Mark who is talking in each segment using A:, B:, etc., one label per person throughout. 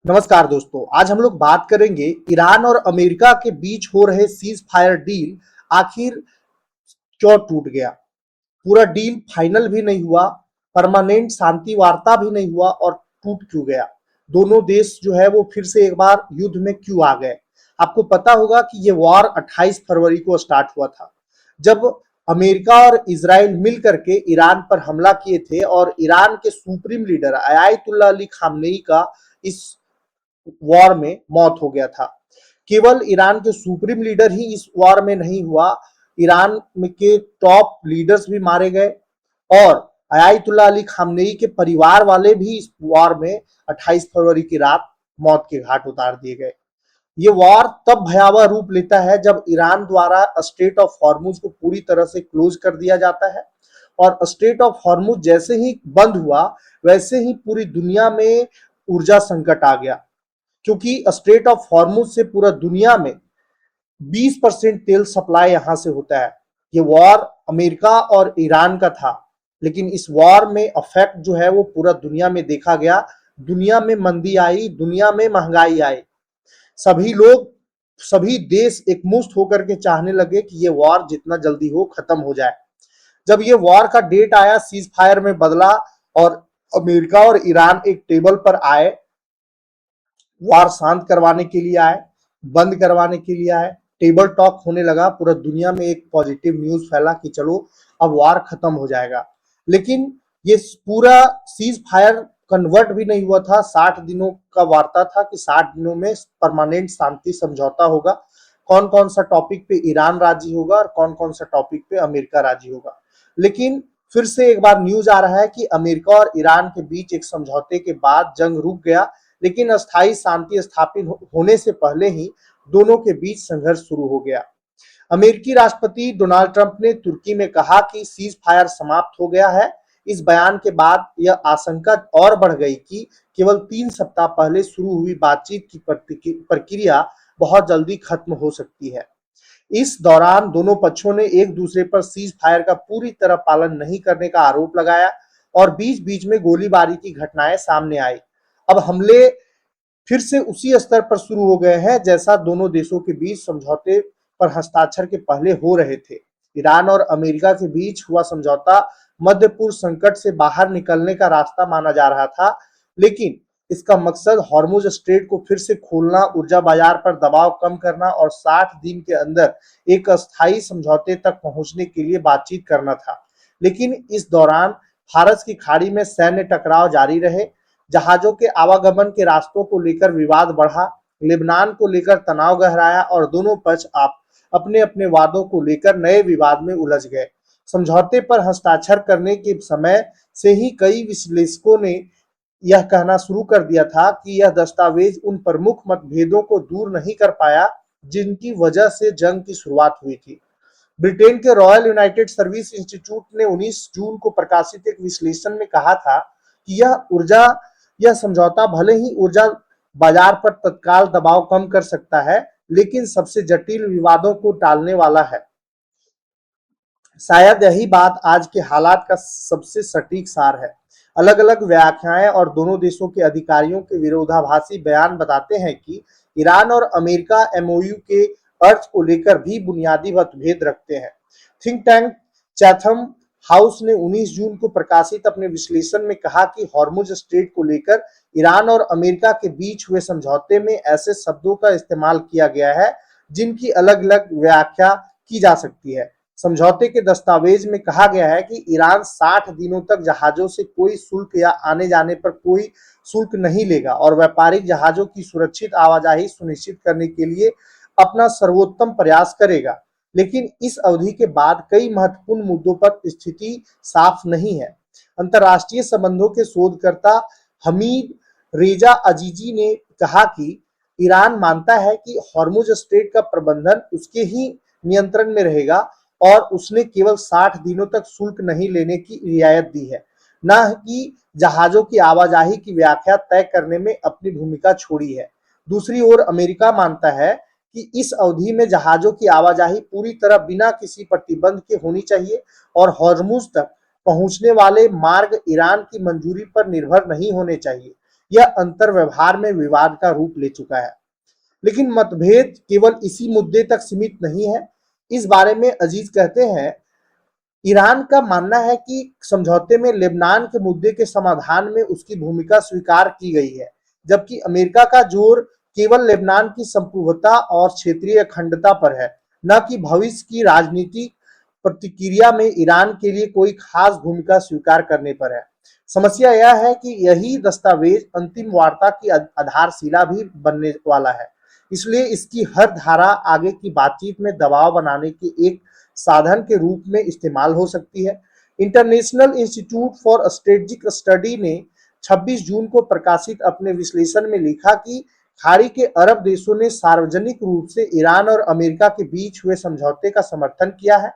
A: नमस्कार दोस्तों, आज हम लोग बात करेंगे ईरान और अमेरिका के बीच हो रहे सीज फायर डील आखिर क्यों टूट गया। पूरा डील फाइनल भी नहीं हुआ, परमानेंट शांति वार्ता भी नहीं हुआ और टूट क्यों गया। दोनों देश जो है वो फिर से एक बार युद्ध में क्यों आ गए। आपको पता होगा कि ये वॉर 28 फरवरी को स्टार्ट हुआ था, जब अमेरिका और इजराइल मिल करके ईरान पर हमला किए थे और ईरान के supreme leader Ayatollah Ali Khamenei का इस वॉर में मौत हो गया था। केवल ईरान के सुप्रीम लीडर ही इस वॉर में नहीं हुआ, ईरान में के टॉप लीडर्स भी मारे गए और आयतुल्लाह अली खामनेई के परिवार वाले भी इस वॉर में 28 फरवरी की रात मौत के घाट उतार दिए गए। ये वॉर तब भयावह रूप लेता है जब ईरान द्वारा स्ट्रेट ऑफ हॉर्मुज को पूरी तरह से क्लोज कर दिया जाता है और स्ट्रेट ऑफ हॉर्मुज जैसे ही बंद हुआ वैसे ही पूरी दुनिया में ऊर्जा संकट आ गया, क्योंकि स्ट्रेट ऑफ हॉर्मुज से पूरा दुनिया में 20% तेल सप्लाई यहां से होता है। ये वॉर अमेरिका और ईरान का था, लेकिन इस वॉर में इफेक्ट जो है वो पूरा दुनिया में देखा गया। दुनिया में मंदी आई, दुनिया में महंगाई आई, सभी लोग सभी देश एकमुश्त होकर के चाहने लगे कि ये वॉर जितना जल्दी हो खत्म हो जाए। जब ये वॉर का डेट आया, सीज फायर में बदला और अमेरिका और ईरान एक टेबल पर आए, वार शांत करवाने के लिए आए, बंद करवाने के लिए आए, टेबल टॉक होने लगा। पूरा दुनिया में एक पॉजिटिव न्यूज फैला कि चलो अब वार खत्म हो जाएगा। लेकिन ये पूरा सीज फायर कन्वर्ट भी नहीं हुआ था। 60 दिनों का वार्ता था कि 60 दिनों में परमानेंट शांति समझौता होगा। कौन कौन सा टॉपिक पे ईरान राजी होगा और कौन कौन सा टॉपिक पे अमेरिका राजी होगा। लेकिन फिर से एक बार न्यूज आ रहा है कि अमेरिका और ईरान के बीच एक समझौते के बाद जंग रुक गया, लेकिन अस्थायी शांति स्थापित होने से पहले ही दोनों के बीच संघर्ष शुरू हो गया। अमेरिकी राष्ट्रपति डोनाल्ड ट्रंप ने तुर्की में कहा कि सीज फायर समाप्त हो गया है। इस बयान के बाद यह आशंका और बढ़ गई कि केवल 3 सप्ताह पहले शुरू हुई बातचीत की प्रक्रिया बहुत जल्दी खत्म हो सकती है। इस दौरान दोनों पक्षों ने एक दूसरे पर सीज फायर का पूरी तरह पालन नहीं करने का आरोप लगाया और बीच बीच में गोलीबारी की घटनाएं सामने आई। अब हमले फिर से उसी स्तर पर शुरू हो गए हैं जैसा दोनों देशों के बीच समझौते पर हस्ताक्षर के पहले हो रहे थे। ईरान और अमेरिका के बीच हुआ समझौता मध्य पूर्व संकट से बाहर निकलने का रास्ता माना जा रहा था, लेकिन इसका मकसद हॉर्मुज स्ट्रेट को फिर से खोलना, ऊर्जा बाजार पर दबाव कम करना और 60 दिन के अंदर एक अस्थायी समझौते तक पहुंचने के लिए बातचीत करना था। लेकिन इस दौरान फारस की खाड़ी में सैन्य टकराव जारी रहे, जहाजों के आवागमन के रास्तों को लेकर विवाद बढ़ा, लेबनान को लेकर तनाव गहराया और दोनों पक्ष अपने अपने वादों को लेकर नए विवाद में उलझ गए। समझौते पर हस्ताक्षर करने के समय से ही कई विश्लेषकों ने यह कहना शुरू कर दिया था कि यह दस्तावेज उन प्रमुख मतभेदों को दूर नहीं कर पाया जिनकी वजह से जंग की शुरुआत हुई थी। ब्रिटेन के रॉयल यूनाइटेड सर्विस इंस्टीट्यूट ने 19 जून को प्रकाशित एक विश्लेषण में कहा था कि यह समझौता भले ही ऊर्जा बाजार पर तत्काल दबाव कम कर सकता है, लेकिन सबसे जटिल विवादों को टालने वाला है। शायद यही बात आज के हालात का सबसे सटीक सार है। अलग अलग व्याख्याएं और दोनों देशों के अधिकारियों के विरोधाभासी बयान बताते हैं कि ईरान और अमेरिका एमओयू के अर्थ को लेकर भी बुनियादी मतभेद रखते हैं। थिंक टैंक चैथम हाउस ने 19 जून को प्रकाशित अपने विश्लेषण में कहा कि हॉर्मुज स्ट्रेट को लेकर ईरान और अमेरिका के बीच हुए समझौते में ऐसे शब्दों का इस्तेमाल किया गया है जिनकी अलग अलग व्याख्या की जा सकती है। समझौते के दस्तावेज में कहा गया है कि ईरान 60 दिनों तक जहाजों से कोई शुल्क या आने जाने पर कोई शुल्क नहीं लेगा और व्यापारिक जहाजों की सुरक्षित आवाजाही सुनिश्चित करने के लिए अपना सर्वोत्तम प्रयास करेगा। लेकिन इस अवधि के बाद कई महत्वपूर्ण मुद्दों पर स्थिति साफ नहीं है। अंतर्राष्ट्रीय संबंधों के शोधकर्ता हमीद रेजा अजीजी ने कहा कि ईरान मानता है कि हॉर्मुज स्ट्रेट का प्रबंधन उसके ही नियंत्रण में रहेगा और उसने केवल 60 दिनों तक शुल्क नहीं लेने की रियायत दी है, न कि जहाजों की आवाजाही की व्याख्या तय करने में अपनी भूमिका छोड़ी है। दूसरी ओर अमेरिका मानता है कि इस अवधि में जहाजों की आवाजाही पूरी तरह बिना किसी प्रतिबंध के होनी चाहिए और हॉर्मुज तक पहुंचने वाले मार्ग ईरान की मंजूरी पर निर्भर नहीं होने चाहिए। यह अंतर व्यवहार में विवाद का रूप ले चुका है। लेकिन मतभेद केवल इसी मुद्दे तक सीमित नहीं है। इस बारे में अजीज कहते हैं, ईरान का मानना है कि समझौते में लेबनान के मुद्दे के समाधान में उसकी भूमिका स्वीकार की गई है, जबकि अमेरिका का जोर केवल लेबनान की संप्रभुता और क्षेत्रीय अखंडता पर है, न कि भविष्य की राजनीतिक प्रतिक्रिया में ईरान के लिए कोई खास भूमिका स्वीकार करने पर है। समस्या यह है कि यही दस्तावेज अंतिम वार्ता की आधारशिला भी बनने वाला है, इसलिए इसकी हर धारा आगे की बातचीत में दबाव बनाने की एक साधन के रूप में इस्तेमाल हो सकती है। International institute for strategic study ने 26 जून को प्रकाशित अपने विश्लेषण में लिखा कि खाड़ी के अरब देशों ने सार्वजनिक रूप से ईरान और अमेरिका के बीच हुए समझौते का समर्थन किया है।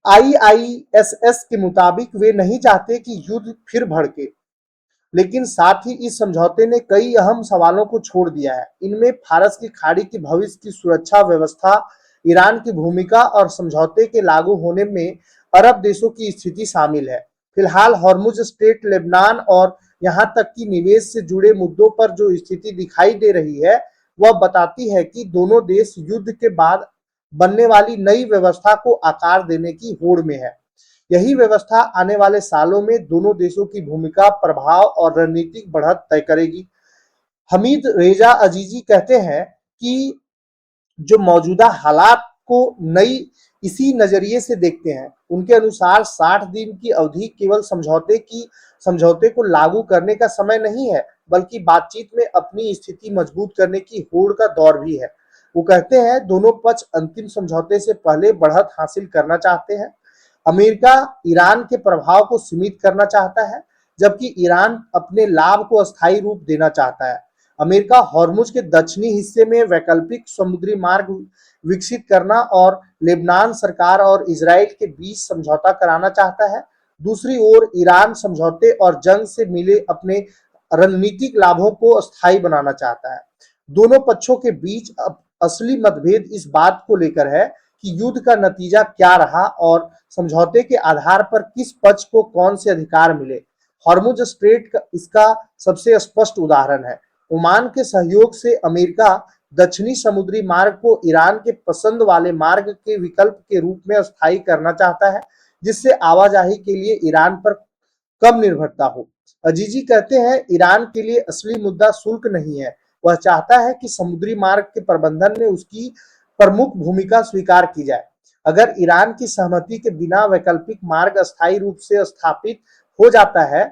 A: IISS के मुताबिक वे नहीं चाहते कि युद्ध फिर भड़के, लेकिन साथ ही इस समझौते ने कई अहम सवालों को छोड़ दिया है। इनमें फारस की खाड़ी की भविष्य की सुरक्षा व्यवस्था, ईरान की भूमिका और समझौते के लागू होने में अरब देशों की स्थिति शामिल है। फिलहाल हॉर्मुज स्ट्रेट, लेबनान और यहां तक कि निवेश से जुड़े मुद्दों पर जो स्थिति दिखाई दे रही है, वह बताती है कि दोनों देश युद्ध के बाद बनने वाली नई व्यवस्था को आकार देने की होड़ में है। यही व्यवस्था आने वाले सालों में दोनों देशों की भूमिका, प्रभाव और रणनीतिक बढ़त तय करेगी। हमीद रेजा अजीजी कहते हैं कि जो मौजूदा हालात को नई इसी नजरिए से देखते हैं। उनके अनुसार 60 दिन की अवधि केवल समझौते को लागू करने का समय नहीं है, बल्कि बातचीत में अपनी स्थिति मजबूत करने की होड़ का दौर भी है। वो कहते हैं, दोनों पक्ष अंतिम समझौते से पहले बढ़त हासिल करना चाहते हैं। अमेरिका ईरान के प्रभाव को सीमित करना चाहता है, जबकि ईरान अपने लाभ को अस्थायी रूप देना चाहता है। अमेरिका हॉर्मुज के दक्षिणी हिस्से में वैकल्पिक समुद्री मार्ग विकसित करना और लेबनान सरकार और इजराइल के बीच समझौता कराना चाहता है। दूसरी ओर ईरान समझौते और जंग से मिले अपने रणनीतिक लाभों को अस्थायी बनाना चाहता है। दोनों पक्षों के बीच अब असली मतभेद इस बात को लेकर है कि युद्ध का नतीजा क्या रहा और समझौते के आधार पर किस पक्ष को कौन से अधिकार मिले। हॉर्मुज स्ट्रेट इसका सबसे स्पष्ट उदाहरण है। ओमान के सहयोग से अमेरिका दक्षिणी समुद्री मार्ग को ईरान के पसंद वाले मार्ग के विकल्प के रूप में स्थायी करना चाहता है, जिससे आवाजाही के लिए ईरान पर कम निर्भरता हो। अजीजी कहते हैं, ईरान के लिए असली मुद्दा शुल्क नहीं है, वह चाहता है कि समुद्री मार्ग के प्रबंधन में उसकी प्रमुख भूमिका स्वीकार की जाए। अगर ईरान की सहमति के बिना वैकल्पिक मार्ग अस्थायी रूप से स्थापित हो जाता है,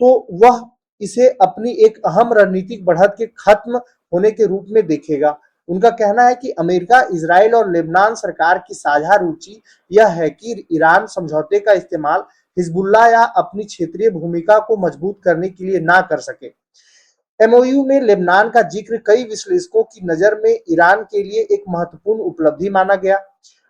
A: तो वह इसे अपनी एक अहम रणनीतिक बढ़त के खत्म होने के रूप में देखेगा। उनका कहना है कि अमेरिका, इजराइल और लेबनान सरकार की साझा रुचि यह है कि ईरान समझौते का इस्तेमाल हिजबुल्लाह या अपनी क्षेत्रीय भूमिका को मजबूत करने के लिए ना कर सके। एमओयू में लेबनान का जिक्र कई विश्लेषकों की नजर में ईरान के लिए एक महत्वपूर्ण उपलब्धि माना गया,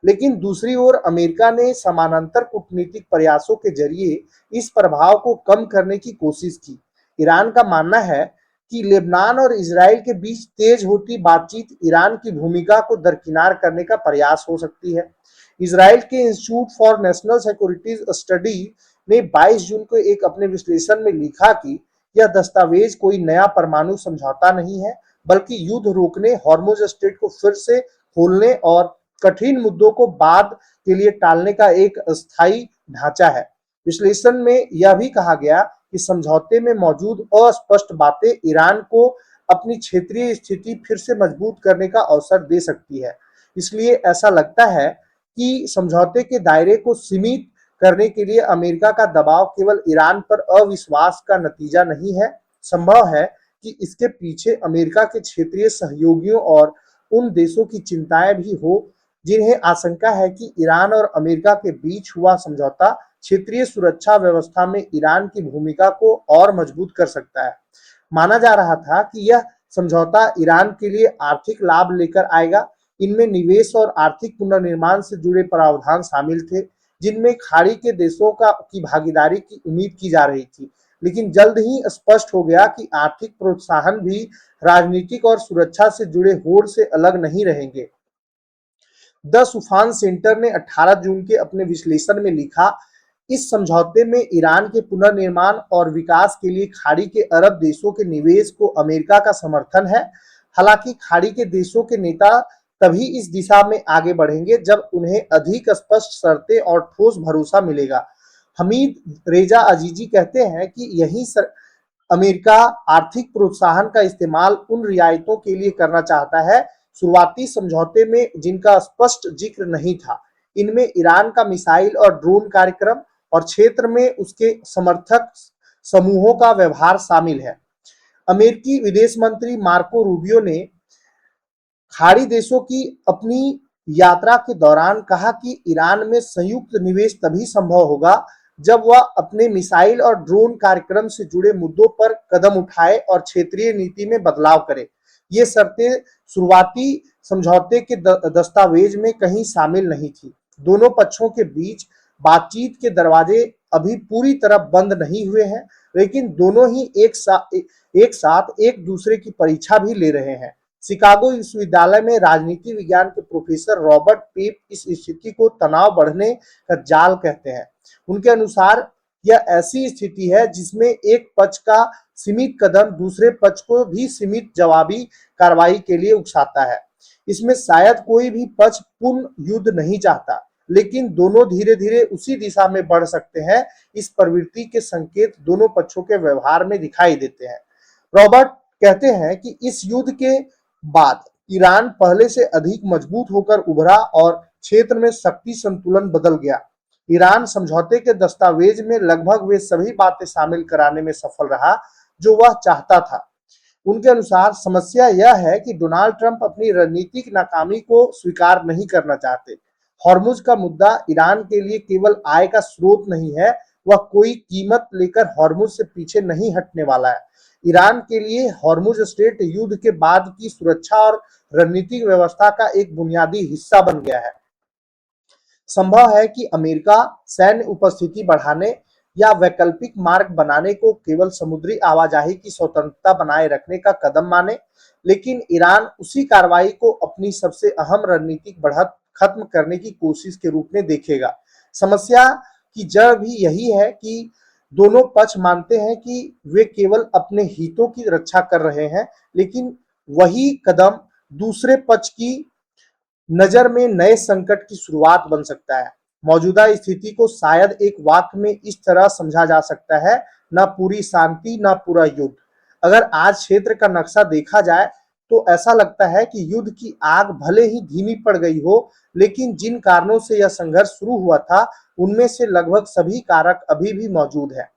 A: लेकिन दूसरी ओर अमेरिका ने समानांतर कूटनीतिक प्रयासों के जरिए इस प्रभाव को कम करने की कोशिश की। ईरान का मानना है कि लेबनान और इजराइल के बीच तेज होती बातचीत ईरान की भूमिका को दरकिनार करने का प्रयास हो सकती है। इजराइल के institute for national securities study ने 22 जून को एक अपने विश्लेषण में लिखा कि यह दस्तावेज कोई नया परमाणु समझौता नहीं है, बल्कि युद्ध रोकने, हॉर्मुज स्ट्रेट को फिर से खोलने और कठिन मुद्दों को बाद के लिए टालने का एक अस्थायी ढांचा है। विश्लेषण में यह भी कहा गया कि समझौते में मौजूद अस्पष्ट बातें ईरान को अपनी क्षेत्रीय स्थिति फिर से मजबूत करने का अवसर दे सकती है। इसलिए ऐसा लगता है कि समझौते के दायरे को सीमित करने के लिए अमेरिका का दबाव केवल ईरान पर अविश्वास का नतीजा नहीं है। संभव है कि इसके पीछे अमेरिका के क्षेत्रीय सहयोगियों और उन देशों की चिंताएं भी हो, जिन्हें आशंका है कि ईरान और अमेरिका के बीच हुआ समझौता क्षेत्रीय सुरक्षा व्यवस्था में ईरान की भूमिका को और मजबूत कर सकता है। माना जा रहा था कि यह समझौता ईरान के लिए आर्थिक लाभ लेकर आएगा। इनमें निवेश और आर्थिक पुनर्निर्माण से जुड़े प्रावधान शामिल थे, जिनमें खाड़ी के देशों की भागीदारी की उम्मीद की जा रही थी। लेकिन जल्द ही स्पष्ट हो गया कि आर्थिक प्रोत्साहन भी राजनीतिक और सुरक्षा से जुड़े होड़ से अलग नहीं रहेंगे। द सुफान सेंटर ने 18 जून के अपने विश्लेषण में लिखा, इस समझौते में ईरान के पुनर्निर्माण और विकास के लिए खाड़ी के अरब देशों के निवेश को अमेरिका का समर्थन है। हालांकि खाड़ी के देशों के नेता तभी इस दिशा में आगे बढ़ेंगे जब उन्हें अधिक स्पष्ट शर्तें और ठोस भरोसा मिलेगा। हमीद रेजा अजीजी कहते हैं कि अमेरिका आर्थिक प्रोत्साहन का इस्तेमाल उन रियायतों के लिए करना चाहता है शुरुआती समझौते में जिनका स्पष्ट जिक्र नहीं था। इनमें ईरान का मिसाइल और ड्रोन कार्यक्रम और क्षेत्र में उसके समर्थक समूहों का व्यवहार शामिल है। अमेरिकी विदेश मंत्री मार्को रूबियो ने खाड़ी देशों की अपनी यात्रा के दौरान कहा कि ईरान में संयुक्त निवेश तभी संभव होगा जब वह अपने मिसाइल और ड्रोन कार्यक्रम से जुड़े मुद्दों पर कदम उठाए और क्षेत्रीय नीति में बदलाव करे। ये शर्तें शुरुआती समझौते के दस्तावेज में कहीं शामिल नहीं थी। दोनों पक्षों के बीच बातचीत के दरवाजे अभी पूरी तरह बंद नहीं हुए हैं, लेकिन दोनों ही एक साथ एक दूसरे की परीक्षा भी ले रहे हैं। शिकागो विश्वविद्यालय में राजनीति विज्ञान के प्रोफेसर रॉबर्ट पेप इस स्थिति को तनाव बढ़ने का जाल कहते हैं। उनके अनुसार यह ऐसी स्थिति है जिसमें एक पक्ष का सीमित कदम दूसरे पक्ष को भी सीमित जवाबी कार्रवाई के लिए उकसाता है। इसमें शायद कोई भी पक्ष पूर्ण युद्ध नहीं चाहता, लेकिन दोनों धीरे धीरे उसी दिशा में बढ़ सकते हैं। इस प्रवृत्ति के संकेत दोनों पक्षों के व्यवहार में दिखाई देते हैं। रॉबर्ट कहते हैं कि इस युद्ध के बाद ईरान पहले से अधिक मजबूत होकर उभरा और क्षेत्र में शक्ति संतुलन बदल गया। ईरान समझौते के दस्तावेज में लगभग वे सभी बातें शामिल कराने में सफल रहा जो वह चाहता था। उनके अनुसार समस्या यह है कि डोनाल्ड ट्रंप अपनी रणनीतिक नाकामी को स्वीकार नहीं करना चाहते। हॉर्मुज का मुद्दा ईरान के लिए केवल आय का स्रोत नहीं है, वह कोई कीमत लेकर हॉर्मुज से पीछे नहीं हटने वाला है। ईरान के लिए हॉर्मुज स्ट्रेट युद्ध के बाद की सुरक्षा और रणनीतिक व्यवस्था का एक बुनियादी हिस्सा बन गया है। संभव है कि अमेरिका सैन्य उपस्थिति बढ़ाने या वैकल्पिक मार्ग बनाने को केवल समुद्री आवाजाही की स्वतंत्रता बनाए रखने का कदम माने, लेकिन ईरान उसी कार्रवाई को अपनी सबसे अहम रणनीतिक बढ़त खत्म करने की कोशिश के रूप में देखेगा। समस्या की जड़ भी यही है कि दोनों पक्ष मानते हैं कि वे केवल अपने हितों की रक्षा कर रहे हैं, लेकिन वही कदम दूसरे पक्ष की नजर में नए संकट की शुरुआत बन सकता है। मौजूदा स्थिति को शायद एक वाक्य में इस तरह समझा जा सकता है, न पूरी शांति न पूरा युद्ध। अगर आज क्षेत्र का नक्शा देखा जाए तो ऐसा लगता है कि युद्ध की आग भले ही धीमी पड़ गई हो, लेकिन जिन कारणों से यह संघर्ष शुरू हुआ था उनमें से लगभग सभी कारक अभी भी मौजूद है।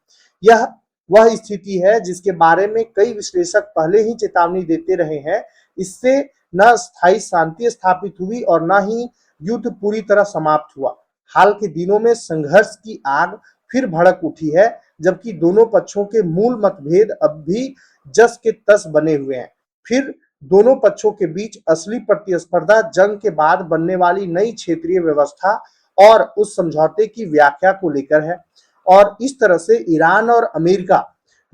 A: यह वह स्थिति है जिसके बारे में कई विश्लेषक पहले ही चेतावनी देते रहे हैं। इससे न स्थायी शांति स्थापित हुई और न ही युद्ध पूरी तरह समाप्त हुआ। हाल के दिनों में संघर्ष की आग फिर भड़क उठी है, जबकि दोनों पक्षों के मूल मतभेद अब भी जस के तस बने हुए हैं। फिर दोनों पक्षों के बीच असली प्रतिस्पर्धा जंग के बाद बनने वाली नई क्षेत्रीय व्यवस्था और उस समझौते की व्याख्या को लेकर है। और इस तरह से ईरान और अमेरिका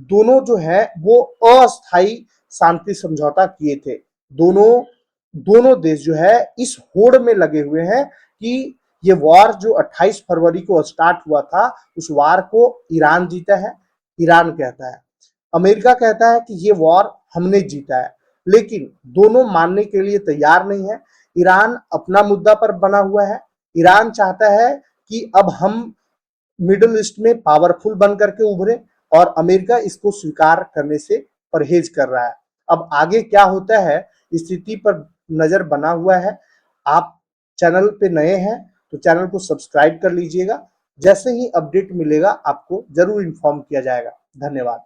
A: दोनों जो है वो अस्थायी शांति समझौता किए थे। दोनों देश जो है इस होड़ में लगे हुए हैं कि ये वॉर जो 28 फरवरी को स्टार्ट हुआ था उस वॉर को ईरान जीता है। ईरान कहता है, अमेरिका कहता है कि ये वॉर हमने जीता है, लेकिन दोनों मानने के लिए तैयार नहीं है। ईरान अपना मुद्दा पर बना हुआ है। ईरान चाहता है कि अब हम मिडिल ईस्ट में पावरफुल बन करके उभरे और अमेरिका इसको स्वीकार करने से परहेज कर रहा है। अब आगे क्या होता है स्थिति पर नजर बना हुआ है। आप चैनल पे नए हैं तो चैनल को सब्सक्राइब कर लीजिएगा। जैसे ही अपडेट मिलेगा आपको जरूर इन्फॉर्म किया जाएगा। धन्यवाद।